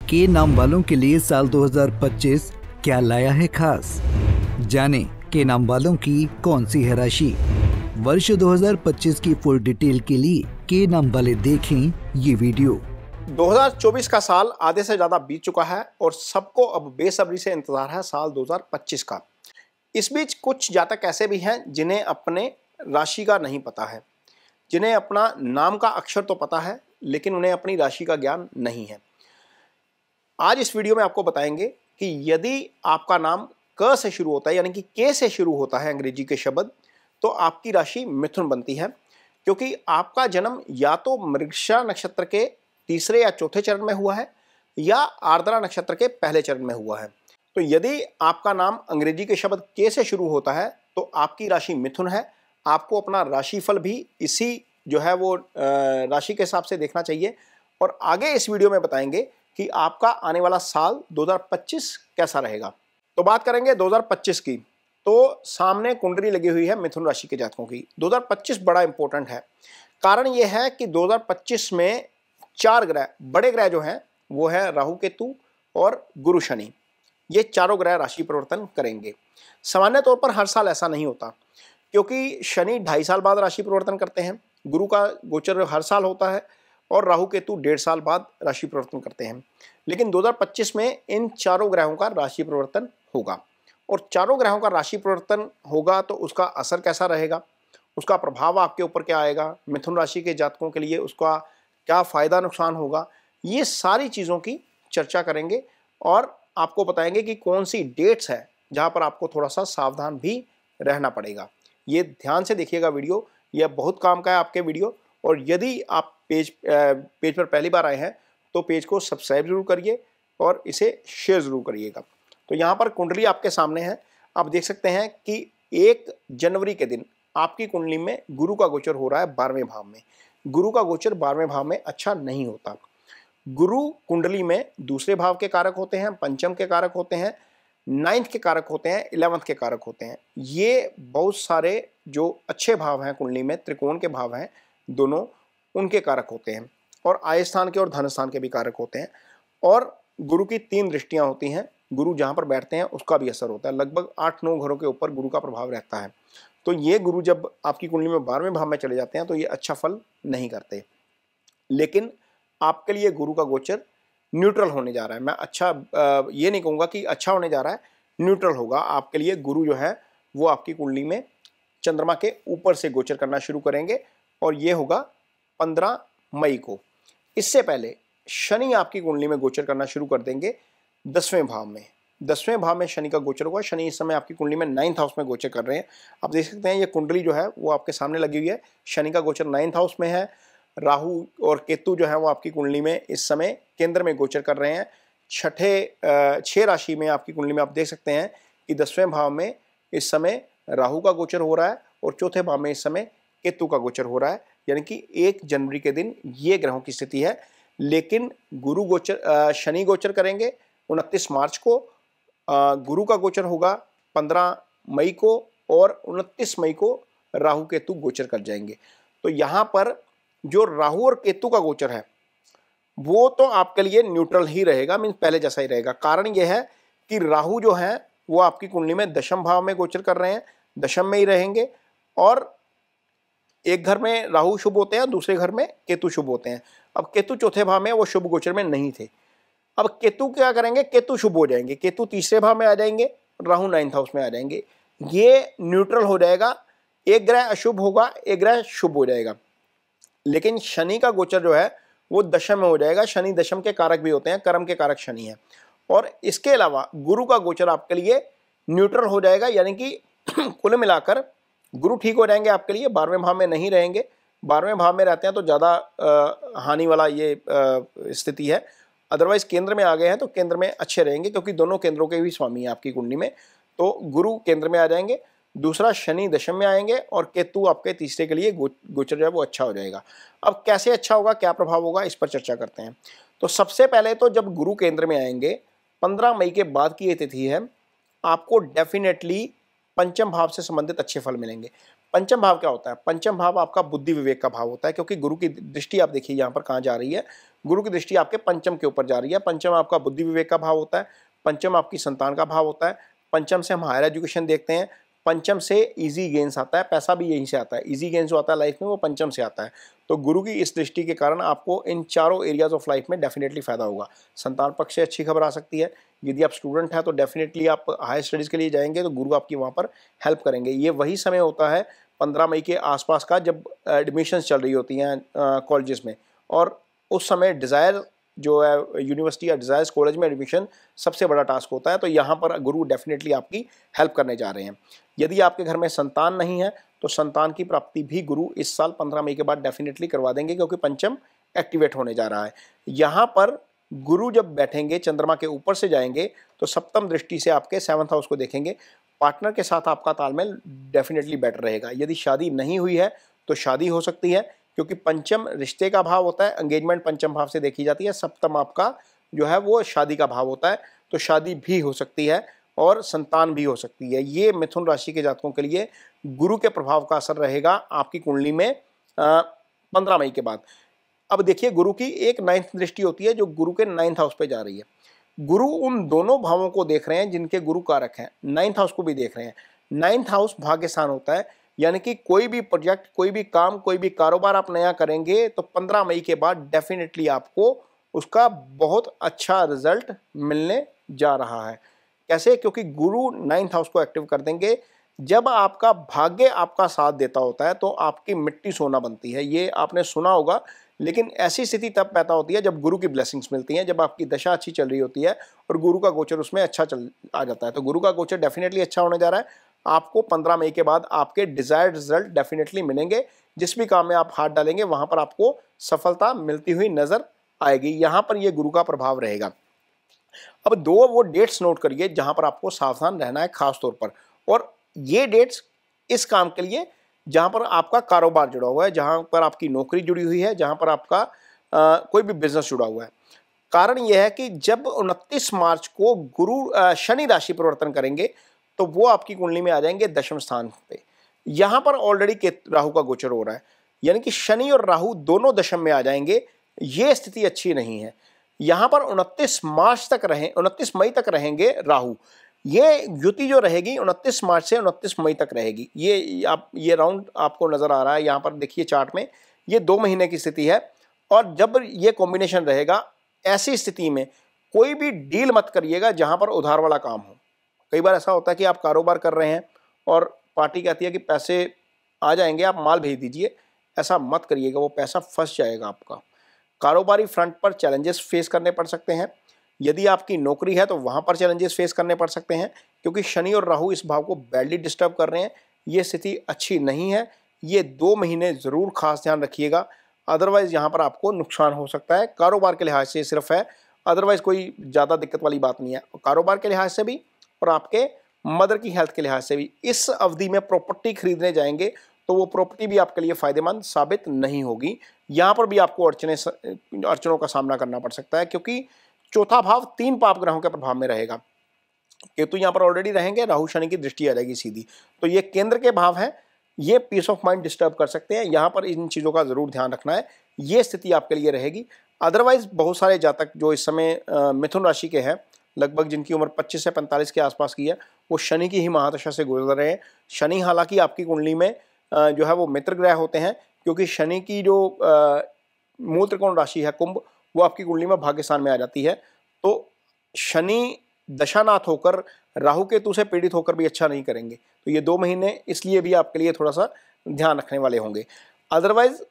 के नाम वालों के लिए साल 2025 क्या लाया है खास। जानें के नाम वालों की कौन सी है राशि। वर्ष 2025 की फुल डिटेल के लिए के नाम वाले देखें ये वीडियो। 2024 का साल आधे से ज़्यादा बीत चुका है और सबको अब बेसब्री से इंतज़ार है साल 2025 का। इस बीच कुछ जातक ऐसे भी हैं जिन्हें अपने राशि का नहीं पता है, जिन्हें अपना नाम का अक्षर तो पता है लेकिन उन्हें अपनी राशि का ज्ञान नहीं है। आज इस वीडियो में आपको बताएंगे कि यदि आपका नाम क से शुरू होता है यानी कि के से शुरू होता है अंग्रेजी के शब्द, तो आपकी राशि मिथुन बनती है, क्योंकि आपका जन्म या तो मृगशिरा नक्षत्र के तीसरे या चौथे चरण में हुआ है या आर्द्रा नक्षत्र के पहले चरण में हुआ है। तो यदि आपका नाम अंग्रेजी के शब्द के से शुरू होता है तो आपकी राशि मिथुन है। आपको अपना राशिफल भी इसी जो है वो राशि के हिसाब से देखना चाहिए और आगे इस वीडियो में बताएंगे कि आपका आने वाला साल 2025 कैसा रहेगा। तो बात करेंगे 2025 की, तो सामने कुंडली लगी हुई है मिथुन राशि के जातकों की। 2025 बड़ा इंपॉर्टेंट है। कारण यह है कि 2025 में 4 ग्रह, बड़े ग्रह जो हैं वो है राहु केतु और गुरु शनि। ये चारों ग्रह राशि परिवर्तन करेंगे। सामान्य तौर पर हर साल ऐसा नहीं होता, क्योंकि शनि 2.5 साल बाद राशि परिवर्तन करते हैं, गुरु का गोचर हर साल होता है और राहु केतु 1.5 साल बाद राशि परिवर्तन करते हैं। लेकिन 2025 में इन चारों ग्रहों का राशि परिवर्तन होगा और चारों ग्रहों का राशि परिवर्तन होगा तो उसका असर कैसा रहेगा, उसका प्रभाव आपके ऊपर क्या आएगा, मिथुन राशि के जातकों के लिए उसका क्या फ़ायदा नुकसान होगा, ये सारी चीज़ों की चर्चा करेंगे और आपको बताएंगे कि कौन सी डेट्स है जहाँ पर आपको थोड़ा सा सावधान भी रहना पड़ेगा। ये ध्यान से देखिएगा वीडियो, यह बहुत काम का है आपके वीडियो। और यदि आप पेज पर पहली बार आए हैं तो पेज को सब्सक्राइब जरूर करिए और इसे शेयर ज़रूर करिएगा। तो यहाँ पर कुंडली आपके सामने है। आप देख सकते हैं कि 1 जनवरी के दिन आपकी कुंडली में गुरु का गोचर हो रहा है 12वें भाव में। गुरु का गोचर 12वें भाव में अच्छा नहीं होता। गुरु कुंडली में दूसरे भाव के कारक होते हैं, पंचम के कारक होते हैं, 9th के कारक होते हैं, 11th के कारक होते हैं। ये बहुत सारे जो अच्छे भाव हैं कुंडली में, त्रिकोण के भाव हैं दोनों, उनके कारक होते हैं और आय स्थान के और धन स्थान के भी कारक होते हैं। और गुरु की 3 दृष्टियां होती हैं। गुरु जहां पर बैठते हैं उसका भी असर होता है। लगभग 8-9 घरों के ऊपर गुरु का प्रभाव रहता है। तो ये गुरु जब आपकी कुंडली में 12वें भाव में चले जाते हैं तो ये अच्छा फल नहीं करते। लेकिन आपके लिए गुरु का गोचर न्यूट्रल होने जा रहा है। मैं ये नहीं कहूँगा कि अच्छा होने जा रहा है, न्यूट्रल होगा आपके लिए। गुरु जो है वो आपकी कुंडली में चंद्रमा के ऊपर से गोचर करना शुरू करेंगे और ये होगा 15 मई को। इससे पहले शनि आपकी कुंडली में गोचर करना शुरू कर देंगे 10वें भाव में। 10वें भाव में शनि का गोचर होगा। शनि इस समय आपकी कुंडली में 9th हाउस में गोचर कर रहे हैं। आप देख सकते हैं ये कुंडली जो है वो आपके सामने लगी हुई है। शनि का गोचर 9th हाउस में है। राहु और केतु जो है वो आपकी कुंडली में इस समय केंद्र में गोचर कर रहे हैं। 6 राशि में आपकी कुंडली में आप देख सकते हैं कि 10वें भाव में इस समय राहु का गोचर हो रहा है और चौथे भाव में इस समय केतु का गोचर हो रहा है। यानी कि 1 जनवरी के दिन ये ग्रहों की स्थिति है। लेकिन गुरु गोचर शनि गोचर करेंगे 29 मार्च को। गुरु का गोचर होगा 15 मई को और 29 मई को राहु केतु गोचर कर जाएंगे। तो यहाँ पर जो राहु और केतु का गोचर है वो तो आपके लिए न्यूट्रल ही रहेगा, मीन्स पहले जैसा ही रहेगा। कारण यह है कि राहु जो है वो आपकी कुंडली में 10वें भाव में गोचर कर रहे हैं, 10वें में ही रहेंगे। और एक घर में राहु शुभ होते हैं, दूसरे घर में केतु शुभ होते हैं। अब केतु चौथे भाव में, वो शुभ गोचर में नहीं थे। अब केतु क्या करेंगे, केतु शुभ हो जाएंगे, केतु तीसरे भाव में आ जाएंगे, राहु 9th हाउस में आ जाएंगे। ये न्यूट्रल हो जाएगा। एक ग्रह अशुभ होगा, एक ग्रह शुभ हो जाएगा। लेकिन शनि का गोचर जो है वो 10वें में हो जाएगा। शनि दशम के कारक भी होते हैं, कर्म के कारक शनि है। और इसके अलावा गुरु का गोचर आपके लिए न्यूट्रल हो जाएगा, यानी कि कुल मिलाकर गुरु ठीक हो जाएंगे आपके लिए। 12वें भाव में नहीं रहेंगे। 12वें भाव में रहते हैं तो ज़्यादा हानि वाला ये स्थिति है। अदरवाइज केंद्र में आ गए हैं तो केंद्र में अच्छे रहेंगे, क्योंकि दोनों केंद्रों के भी स्वामी हैं आपकी कुंडली में। तो गुरु केंद्र में आ जाएंगे, दूसरा शनि दशम में आएंगे और केतु आपके तीसरे के लिए गोचर जो है वो अच्छा हो जाएगा। अब कैसे अच्छा होगा, क्या प्रभाव होगा, इस पर चर्चा करते हैं। तो सबसे पहले तो जब गुरु केंद्र में आएंगे 15 मई के बाद की ये तिथि है, आपको डेफिनेटली पंचम भाव से संबंधित अच्छे फल मिलेंगे। पंचम भाव क्या होता है? पंचम भाव आपका बुद्धि विवेक का भाव होता है, क्योंकि गुरु की दृष्टि आप देखिए यहाँ पर कहाँ जा रही है, गुरु की दृष्टि आपके पंचम के ऊपर जा रही है। पंचम आपका बुद्धि विवेक का भाव होता है, पंचम आपकी संतान का भाव होता है, पंचम से हम हायर एजुकेशन देखते हैं, पंचम से इजी गेन्स आता है, पैसा भी यहीं से आता है, इजी गेन्स जो आता है लाइफ में वो पंचम से आता है। तो गुरु की इस दृष्टि के कारण आपको इन चारों एरियाज ऑफ लाइफ में डेफिनेटली फायदा होगा। संतान पक्ष से अच्छी खबर आ सकती है, यदि आप स्टूडेंट हैं तो डेफिनेटली आप हायर स्टडीज़ के लिए जाएंगे तो गुरु आपकी वहाँ पर हेल्प करेंगे। ये वही समय होता है 15 मई के आसपास का, जब एडमिशन्स चल रही होती हैं कॉलेजेस में, और उस समय डिज़ायर जो है यूनिवर्सिटी या डिज़ायर्स कॉलेज में एडमिशन सबसे बड़ा टास्क होता है। तो यहाँ पर गुरु डेफिनेटली आपकी हेल्प करने जा रहे हैं। यदि आपके घर में संतान नहीं है तो संतान की प्राप्ति भी गुरु इस साल 15 मई के बाद डेफिनेटली करवा देंगे, क्योंकि पंचम एक्टिवेट होने जा रहा है। यहाँ पर गुरु जब बैठेंगे चंद्रमा के ऊपर से जाएंगे तो सप्तम दृष्टि से आपके 7th हाउस को देखेंगे। पार्टनर के साथ आपका तालमेल डेफिनेटली बेटर रहेगा। यदि शादी नहीं हुई है तो शादी हो सकती है, क्योंकि पंचम रिश्ते का भाव होता है, एंगेजमेंट पंचम भाव से देखी जाती है, सप्तम आपका जो है वो शादी का भाव होता है। तो शादी भी हो सकती है और संतान भी हो सकती है। ये मिथुन राशि के जातकों के लिए गुरु के प्रभाव का असर रहेगा आपकी कुंडली में 15 मई के बाद। अब देखिए, गुरु की एक 9th दृष्टि होती है जो गुरु के 9th हाउस पे जा रही है। गुरु उन दोनों भावों को देख रहे हैं जिनके गुरु कारक हैं, 9th हाउस को भी देख रहे हैं। 9th हाउस भाग्य स्थान होता है, यानी कि कोई भी प्रोजेक्ट, कोई भी काम, कोई भी कारोबार आप नया करेंगे तो 15 मई के बाद डेफिनेटली आपको उसका बहुत अच्छा रिजल्ट मिलने जा रहा है। कैसे? क्योंकि गुरु 9th हाउस को एक्टिव कर देंगे। जब आपका भाग्य आपका साथ देता होता है तो आपकी मिट्टी सोना बनती है, ये आपने सुना होगा। लेकिन ऐसी स्थिति तब पैदा होती है जब गुरु की ब्लेसिंग्स मिलती हैं, जब आपकी दशा अच्छी चल रही होती है और गुरु का गोचर उसमें अच्छा आ जाता है। तो गुरु का गोचर डेफिनेटली अच्छा होने जा रहा है। आपको 15 मई के बाद आपके डिजायर्ड रिजल्ट डेफिनेटली मिलेंगे। जिस भी काम में आप हाथ डालेंगे वहां पर आपको सफलता मिलती हुई नजर आएगी। यहां पर यह गुरु का प्रभाव रहेगा। अब 2 वो डेट्स नोट करिए जहां पर आपको सावधान रहना है खास तौर पर, और ये डेट्स इस काम के लिए जहां पर आपका कारोबार जुड़ा हुआ है, जहां पर आपकी नौकरी जुड़ी हुई है, जहां पर आपका कोई भी बिजनेस जुड़ा हुआ है। कारण यह है कि जब 29 मार्च को गुरु शनि राशि परिवर्तन करेंगे तो वो आपकी कुंडली में आ जाएंगे 10वें स्थान पे। यहां पर ऑलरेडी राहु का गोचर हो रहा है, यानी कि शनि और राहु दोनों दशम में आ जाएंगे। ये स्थिति अच्छी नहीं है। यहां पर 29 मई तक रहेंगे राहु। ये युति जो रहेगी 29 मार्च से 29 मई तक रहेगी। ये राउंड आपको नजर आ रहा है यहाँ पर देखिए चार्ट में, ये 2 महीने की स्थिति है। और जब ये कॉम्बिनेशन रहेगा, ऐसी स्थिति में कोई भी डील मत करिएगा जहां पर उधार वाला काम हो। कई बार ऐसा होता है कि आप कारोबार कर रहे हैं और पार्टी कहती है कि पैसे आ जाएंगे, आप माल भेज दीजिए। ऐसा मत करिएगा, वो पैसा फंस जाएगा आपका। कारोबारी फ्रंट पर चैलेंजेस फेस करने पड़ सकते हैं। यदि आपकी नौकरी है तो वहां पर चैलेंजेस फेस करने पड़ सकते हैं, क्योंकि शनि और राहु इस भाव को बैडली डिस्टर्ब कर रहे हैं। ये स्थिति अच्छी नहीं है। ये 2 महीने ज़रूर खास ध्यान रखिएगा, अदरवाइज यहाँ पर आपको नुकसान हो सकता है। कारोबार के लिहाज से सिर्फ है, अदरवाइज कोई ज़्यादा दिक्कत वाली बात नहीं है। कारोबार के लिहाज से भी और आपके मदर की हेल्थ के लिहाज से भी। इस अवधि में प्रॉपर्टी खरीदने जाएंगे तो वो प्रॉपर्टी भी आपके लिए फायदेमंद साबित नहीं होगी। यहाँ पर भी आपको अड़चनों का सामना करना पड़ सकता है, क्योंकि चौथा भाव 3 पाप ग्रहों के प्रभाव में रहेगा। केतु यहाँ पर ऑलरेडी रहेंगे, राहु शनि की दृष्टि आ जाएगी सीधी, तो ये केंद्र के भाव हैं। ये पीस ऑफ माइंड डिस्टर्ब कर सकते हैं। यहाँ पर इन चीज़ों का जरूर ध्यान रखना है। ये स्थिति आपके लिए रहेगी। अदरवाइज बहुत सारे जातक जो इस समय मिथुन राशि के हैं, लगभग जिनकी उम्र 25 से 45 के आसपास की है, वो शनि की ही महादशा से गुजर रहे हैं। शनि हालांकि आपकी कुंडली में जो है वो मित्र ग्रह होते हैं, क्योंकि शनि की जो मूल त्रिकोण राशि है कुंभ, वो आपकी कुंडली में भाग्यस्थान में आ जाती है। तो शनि दशानाथ होकर राहु केतु से पीड़ित होकर भी अच्छा नहीं करेंगे। तो ये 2 महीने इसलिए भी आपके लिए थोड़ा सा ध्यान रखने वाले होंगे। अदरवाइज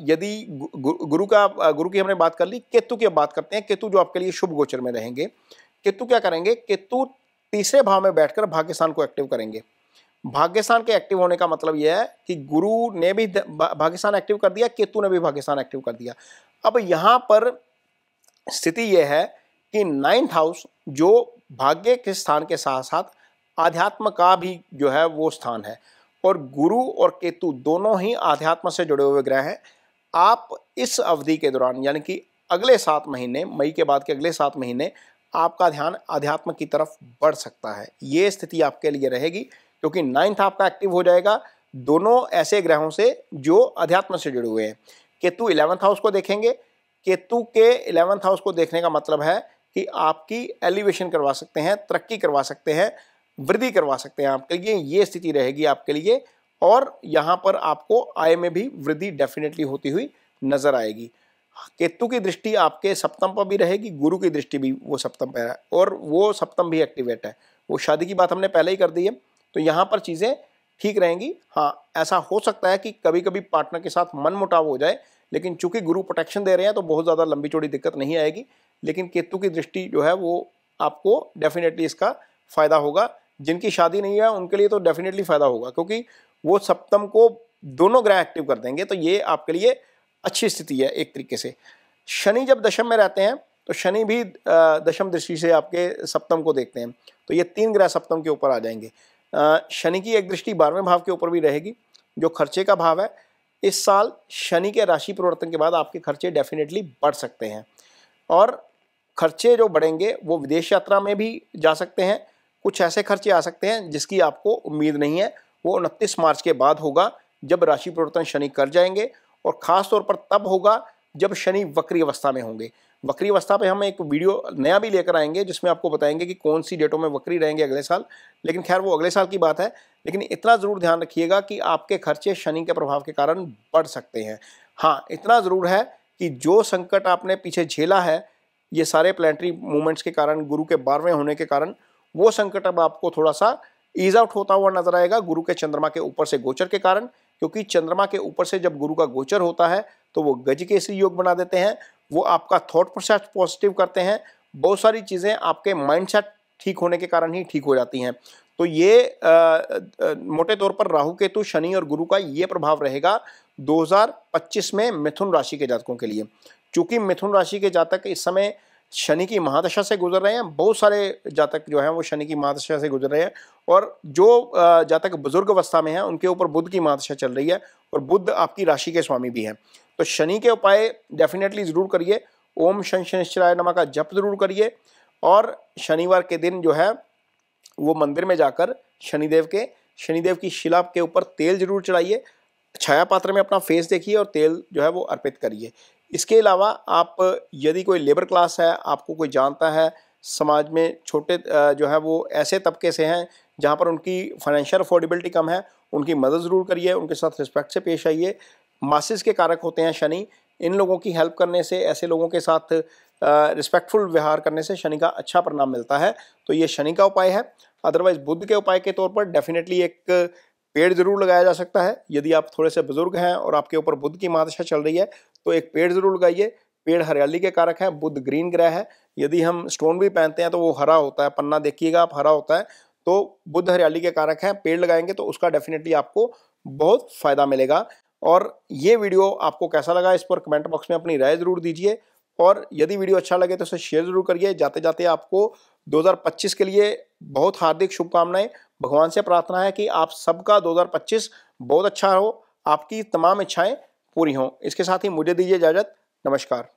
यदि गुरु की हमने बात कर ली, केतु की अब बात करते हैं। केतु जो आपके लिए शुभ गोचर में रहेंगे। केतु क्या करेंगे? केतु तीसरे भाव में बैठकर भाग्यस्थान को एक्टिव करेंगे। भाग्यस्थान के एक्टिव होने का मतलब यह है कि गुरु ने भी भाग्यस्थान एक्टिव कर दिया, केतु ने भी भाग्यस्थान एक्टिव कर दिया। अब यहाँ पर स्थिति यह है कि 9th हाउस जो भाग्य के स्थान के साथ साथ आध्यात्म का भी जो है वो स्थान है, और गुरु और केतु दोनों ही आध्यात्म से जुड़े हुए ग्रह हैं। आप इस अवधि के दौरान, यानी कि अगले 7 महीने, मई के बाद के अगले 7 महीने, आपका ध्यान आध्यात्म की तरफ बढ़ सकता है। ये स्थिति आपके लिए रहेगी, क्योंकि 9th आपका एक्टिव हो जाएगा, दोनों ऐसे ग्रहों से जो अध्यात्म से जुड़े हुए हैं। केतु 11th हाउस को देखेंगे। केतु के 11th हाउस को देखने का मतलब है कि आपकी एलिवेशन करवा सकते हैं, तरक्की करवा सकते हैं, वृद्धि करवा सकते हैं आपके लिए, ये स्थिति रहेगी आपके लिए। और यहाँ पर आपको आय में भी वृद्धि डेफिनेटली होती हुई नजर आएगी। केतु की दृष्टि आपके सप्तम पर भी रहेगी, गुरु की दृष्टि भी वो सप्तम पर है और वो सप्तम भी एक्टिवेट है। वो शादी की बात हमने पहले ही कर दी है, तो यहाँ पर चीज़ें ठीक रहेंगी। हाँ, ऐसा हो सकता है कि कभी कभी पार्टनर के साथ मनमुटाव हो जाए, लेकिन चूंकि गुरु प्रोटेक्शन दे रहे हैं तो बहुत ज़्यादा लंबी चौड़ी दिक्कत नहीं आएगी। लेकिन केतु की दृष्टि जो है वो आपको डेफिनेटली इसका फायदा होगा। जिनकी शादी नहीं है उनके लिए तो डेफिनेटली फायदा होगा, क्योंकि वो सप्तम को दोनों ग्रह एक्टिव कर देंगे, तो ये आपके लिए अच्छी स्थिति है एक तरीके से। शनि जब दशम में रहते हैं तो शनि भी दशम दृष्टि से आपके सप्तम को देखते हैं, तो ये 3 ग्रह सप्तम के ऊपर आ जाएंगे। शनि की एक दृष्टि 12वें भाव के ऊपर भी रहेगी, जो खर्चे का भाव है। इस साल शनि के राशि परिवर्तन के बाद आपके खर्चे डेफिनेटली बढ़ सकते हैं, और खर्चे जो बढ़ेंगे वो विदेश यात्रा में भी जा सकते हैं। कुछ ऐसे खर्चे आ सकते हैं जिसकी आपको उम्मीद नहीं है, वो 29 मार्च के बाद होगा जब राशि परिवर्तन शनि कर जाएंगे, और ख़ास तौर पर तब होगा जब शनि वक्री अवस्था में होंगे। वक्री अवस्था पे हम एक वीडियो नया भी लेकर आएंगे जिसमें आपको बताएंगे कि कौन सी डेटों में वक्री रहेंगे अगले साल, लेकिन खैर वो अगले साल की बात है। लेकिन इतना ज़रूर ध्यान रखिएगा कि आपके खर्चे शनि के प्रभाव के कारण बढ़ सकते हैं। हाँ, इतना ज़रूर है कि जो संकट आपने पीछे झेला है ये सारे प्लैनेटरी मूवमेंट्स के कारण, गुरु के 12वें होने के कारण, वो संकट अब आपको थोड़ा सा ईज आउट होता हुआ नजर आएगा गुरु के चंद्रमा के ऊपर से गोचर के कारण। क्योंकि चंद्रमा के ऊपर से जब गुरु का गोचर होता है तो वो गजकेसरी योग बना देते हैं, वो आपका थॉट प्रोसेस पॉजिटिव करते हैं, बहुत सारी चीज़ें आपके माइंडसेट ठीक होने के कारण ही ठीक हो जाती हैं। तो ये मोटे तौर पर राहु केतु शनि और गुरु का ये प्रभाव रहेगा 2025 में मिथुन राशि के जातकों के लिए। चूंकि मिथुन राशि के जातक इस समय शनि की महादशा से गुजर रहे हैं, बहुत सारे जातक जो हैं वो शनि की महादशा से गुजर रहे हैं, और जो जातक बुजुर्ग अवस्था में हैं उनके ऊपर बुध की महादशा चल रही है, और बुध आपकी राशि के स्वामी भी हैं। तो शनि के उपाय डेफिनेटली ज़रूर करिए। ओम शनि शनिश्चराय नमः का जप जरूर करिए, और शनिवार के दिन जो है वो मंदिर में जाकर शनिदेव की शिला के ऊपर तेल जरूर चढ़ाइए, छाया पात्र में अपना फेस देखिए और तेल जो है वो अर्पित करिए। इसके अलावा आप यदि कोई लेबर क्लास है, आपको कोई जानता है समाज में छोटे जो है वो ऐसे तबके से हैं जहाँ पर उनकी फाइनेंशियल अफोर्डेबिलिटी कम है, उनकी मदद ज़रूर करिए, उनके साथ रिस्पेक्ट से पेश आइए। मासिस के कारक होते हैं शनि, इन लोगों की हेल्प करने से, ऐसे लोगों के साथ रिस्पेक्टफुल व्यवहार करने से शनि का अच्छा परिणाम मिलता है। तो ये शनि का उपाय है। अदरवाइज बुध के उपाय के तौर पर डेफिनेटली एक पेड़ जरूर लगाया जा सकता है। यदि आप थोड़े से बुजुर्ग हैं और आपके ऊपर बुध की महादशा चल रही है तो एक पेड़ जरूर लगाइए। पेड़ हरियाली के कारक है, बुध ग्रीन ग्रह है। यदि हम स्टोन भी पहनते हैं तो वो हरा होता है, पन्ना देखिएगा आप, हरा होता है। तो बुध हरियाली के कारक है, पेड़ लगाएंगे तो उसका डेफिनेटली आपको बहुत फायदा मिलेगा। और ये वीडियो आपको कैसा लगा इस पर कमेंट बॉक्स में अपनी राय जरूर दीजिए, और यदि वीडियो अच्छा लगे तो उसे शेयर जरूर करिए। जाते जाते आपको 2025 के लिए बहुत हार्दिक शुभकामनाएं। भगवान से प्रार्थना है कि आप सबका 2025 बहुत अच्छा हो, आपकी तमाम इच्छाएं पूरी हों। इसके साथ ही मुझे दीजिए इजाजत। नमस्कार।